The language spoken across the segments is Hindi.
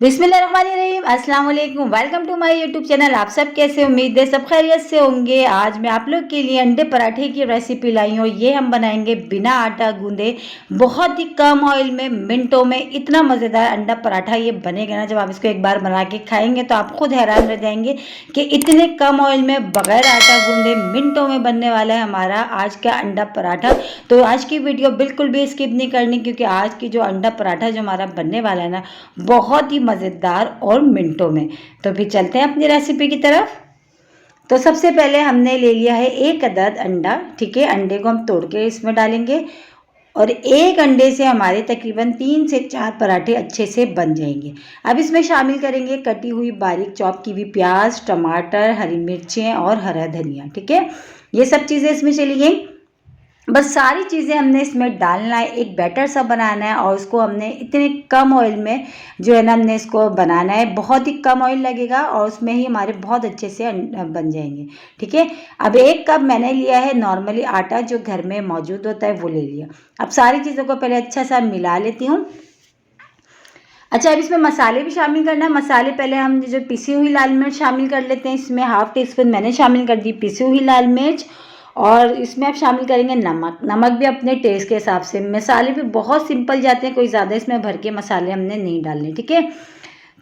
बिस्मिल्लाहिर्रहमानिर्रहीम, अस्सलाम वालेकुम। Welcome to my YouTube channel. आप सब कैसे, उम्मीद है सब खैरियत से होंगे। आज मैं आप लोग के लिए अंडे पराठे की रेसिपी लाई हूँ। ये हम बनाएंगे बिना आटा गूंदे, बहुत ही कम ऑयल में, मिनटों में। इतना मज़ेदार अंडा पराठा ये बनेगा ना, जब आप इसको एक बार बना के खाएंगे तो आप खुद हैरान रह जाएंगे कि इतने कम ऑयल में, बगैर आटा गूंदे, मिनटों में बनने वाला है हमारा आज का अंडा पराठा। तो आज की वीडियो बिल्कुल भी स्किप नहीं करनी, क्योंकि आज की जो अंडा पराठा जो हमारा बनने वाला है ना, बहुत ही मज़ेदार और मिनटों में। तो फिर चलते हैं अपनी रेसिपी की तरफ। तो सबसे पहले हमने ले लिया है एक अदद अंडा। ठीक है, अंडे को हम तोड़ के इसमें डालेंगे और एक अंडे से हमारे तकरीबन 3 से 4 पराठे अच्छे से बन जाएंगे। अब इसमें शामिल करेंगे कटी हुई बारीक चॉप की हुई प्याज, टमाटर, हरी मिर्चें और हरा धनिया। ठीक है, ये सब चीज़ें इसमें चली गई। बस सारी चीज़ें हमने इसमें डालना है, एक बैटर सा बनाना है और उसको हमने इतने कम ऑयल में जो है ना, हमने इसको बनाना है। बहुत ही कम ऑयल लगेगा और उसमें ही हमारे बहुत अच्छे से बन जाएंगे। ठीक है, अब 1 कप मैंने लिया है नॉर्मली आटा, जो घर में मौजूद होता है वो ले लिया। अब सारी चीज़ों को पहले अच्छा सा मिला लेती हूँ। अच्छा, अब इसमें मसाले भी शामिल करना है। मसाले पहले हम जो पिसी हुई लाल मिर्च शामिल कर लेते हैं। इसमें ½ टीस्पून मैंने शामिल कर दी पिसी हुई लाल मिर्च। और इसमें आप शामिल करेंगे नमक। नमक भी अपने टेस्ट के हिसाब से। मसाले भी बहुत सिंपल जाते हैं, कोई ज़्यादा इसमें भर के मसाले हमने नहीं डालने। ठीक है,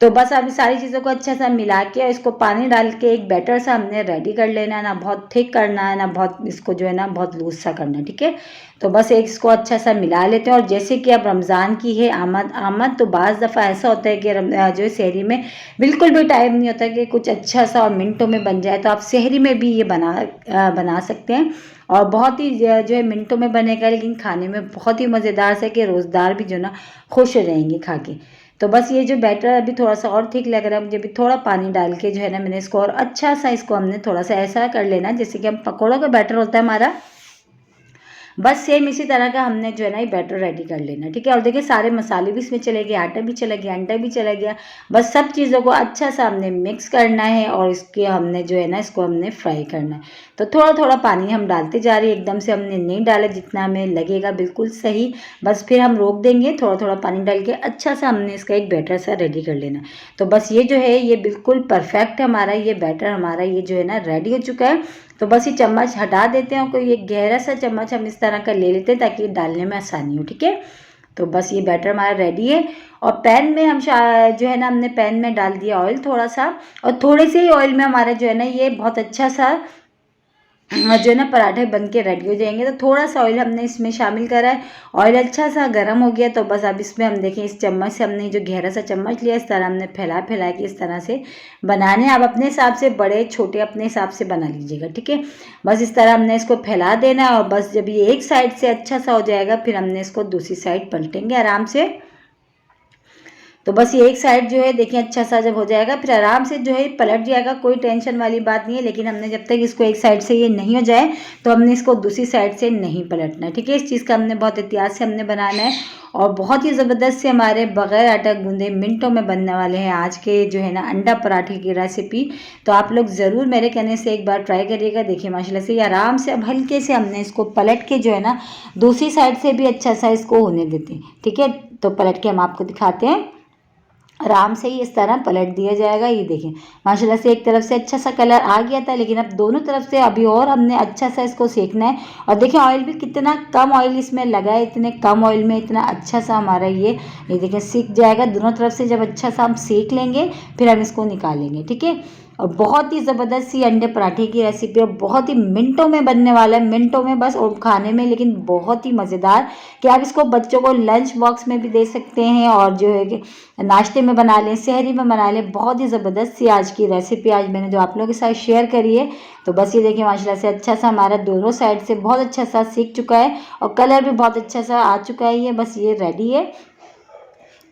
तो बस अब सारी चीज़ों को अच्छा सा मिला के और इसको पानी डाल के एक बैटर सा हमने रेडी कर लेना है। ना बहुत थिक करना है, ना बहुत इसको जो है ना बहुत लूज सा करना है। ठीक है, तो बस एक इसको अच्छा सा मिला लेते हैं। और जैसे कि अब रमज़ान की है आमद, तो बाज़ दफ़ा ऐसा होता है कि जो है सहरी में बिल्कुल भी टाइम नहीं होता कि कुछ अच्छा सा और मिनटों में बन जाए। तो आप सहरी में भी ये बना सकते हैं और बहुत ही जो है मिनटों में बनेगा, लेकिन खाने में बहुत ही मज़ेदार से कि रोज़दार भी जो ना खुश हो जाएंगे खा के। तो बस ये जो बैटर अभी थोड़ा सा और थिक लग रहा है मुझे, भी थोड़ा पानी डाल के जो है ना मैंने इसको और अच्छा सा इसको हमने थोड़ा सा ऐसा कर लेना जैसे कि हम पकौड़ों का बैटर होता है हमारा, बस सेम इसी तरह का हमने जो है ना ये बैटर रेडी कर लेना। ठीक है, और देखिए सारे मसाले भी इसमें चले गए, आटा भी चला गया, अंडा भी चला गया। बस सब चीज़ों को अच्छा सा हमने मिक्स करना है और इसके हमने जो है ना इसको हमने फ्राई करना है। तो थोड़ा थोड़ा पानी हम डालते जा रहे हैं, एकदम से हमने नहीं डाला, जितना हमें लगेगा बिल्कुल सही। बस फिर हम रोक देंगे, थोड़ा थोड़ा पानी डाल के अच्छा सा हमने इसका एक बैटर सा रेडी कर लेना। तो बस ये जो है ये बिल्कुल परफेक्ट हमारा ये बैटर हमारा ये जो है ना रेडी हो चुका है। तो बस ये चम्मच हटा देते हैं और कोई एक गहरा सा चम्मच हम इस तरह का ले लेते हैं ताकि डालने में आसानी हो। ठीक है, तो बस ये बैटर हमारा रेडी है। और पैन में हम जो है ना हमने पैन में डाल दिया ऑयल थोड़ा सा, और थोड़े से ही ऑयल में हमारा जो है ना ये बहुत अच्छा सा जो है ना पराठे बन के रेडी हो जाएंगे। तो थोड़ा सा ऑयल हमने इसमें शामिल करा है। ऑयल अच्छा सा गर्म हो गया, तो बस अब इसमें हम देखें इस चम्मच से हमने जो गहरा सा चम्मच लिया, इस तरह हमने फैला फैला के इस तरह से बनाने। आप अपने हिसाब से बड़े छोटे अपने हिसाब से बना लीजिएगा। ठीक है, बस इस तरह हमने इसको फैला देना है। और बस जब ये एक साइड से अच्छा सा हो जाएगा, फिर हमने इसको दूसरी साइड पलटेंगे आराम से। तो बस ये एक साइड जो है देखिए अच्छा सा जब हो जाएगा, फिर आराम से जो है पलट जाएगा, कोई टेंशन वाली बात नहीं है। लेकिन हमने जब तक इसको एक साइड से ये नहीं हो जाए, तो हमने इसको दूसरी साइड से नहीं पलटना है। ठीक है, इस चीज़ का हमने बहुत एहतियात से हमने बनाना है। और बहुत ही ज़बरदस्त से हमारे बग़ैर आटा गूंदे मिनटों में बनने वाले हैं आज के जो है ना अंडा पराठे की रेसिपी। तो आप लोग ज़रूर मेरे कहने से एक बार ट्राई करिएगा। देखिए माशाल्लाह से ये आराम से अब हल्के से हमने इसको पलट के जो है ना दूसरी साइड से भी अच्छा सा इसको होने देते हैं। ठीक है, तो पलट के हम आपको दिखाते हैं। आराम से ही इस तरह पलट दिया जाएगा। ये देखें माशाल्लाह से एक तरफ से अच्छा सा कलर आ गया था, लेकिन अब दोनों तरफ से अभी और हमने अच्छा सा इसको सेकना है। और देखिए ऑयल भी कितना कम ऑयल इसमें लगा है, इतने कम ऑयल में इतना अच्छा सा हमारा ये देखें सीख जाएगा दोनों तरफ से। जब अच्छा सा हम सेक लेंगे फिर हम इसको निकालेंगे। ठीक है, और बहुत ही ज़बरदस्त सी अंडे पराठे की रेसिपी, और बहुत ही मिनटों में बनने वाला है, मिनटों में बस, और खाने में लेकिन बहुत ही मज़ेदार कि आप इसको बच्चों को लंच बॉक्स में भी दे सकते हैं और जो है कि नाश्ते में बना लें, सहरी में बना लें। बहुत ही ज़बरदस्त सी आज की रेसिपी आज मैंने जो आप लोगों के साथ शेयर करी है। तो बस ये देखिए माशाल्लाह से अच्छा सा हमारा दोनों साइड से बहुत अच्छा सा सीख चुका है और कलर भी बहुत अच्छा सा आ चुका है। ये बस ये रेडी है।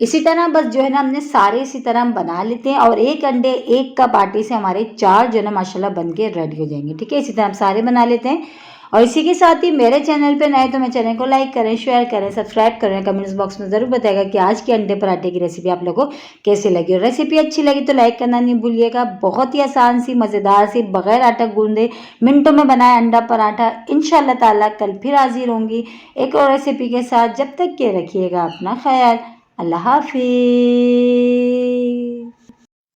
इसी तरह बस जो है ना हमने सारे इसी तरह हम बना लेते हैं, और एक अंडे 1 कप आटे से हमारे 4 जो है ना माशाल्लाह बन के रेडी हो जाएंगे। ठीक है, इसी तरह हम सारे बना लेते हैं। और इसी के साथ ही मेरे चैनल पे नए तो मेरे चैनल को लाइक करें, शेयर करें, सब्सक्राइब करें। कमेंट्स बॉक्स में ज़रूर बताएगा कि आज की अंडे पराठे की रेसिपी आप लोगों को कैसी लगी। और रेसिपी अच्छी लगी तो लाइक करना नहीं भूलिएगा। बहुत ही आसान सी, मज़ेदार सी, बग़ैर आटा गूंदे मिनटों में बनाया अंडा पराठा। इंशाल्लाह ताला कल फिर हाजिर होंगी एक और रेसिपी के साथ। जब तक के रखिएगा अपना ख्याल। अल्लाह हाफिज़।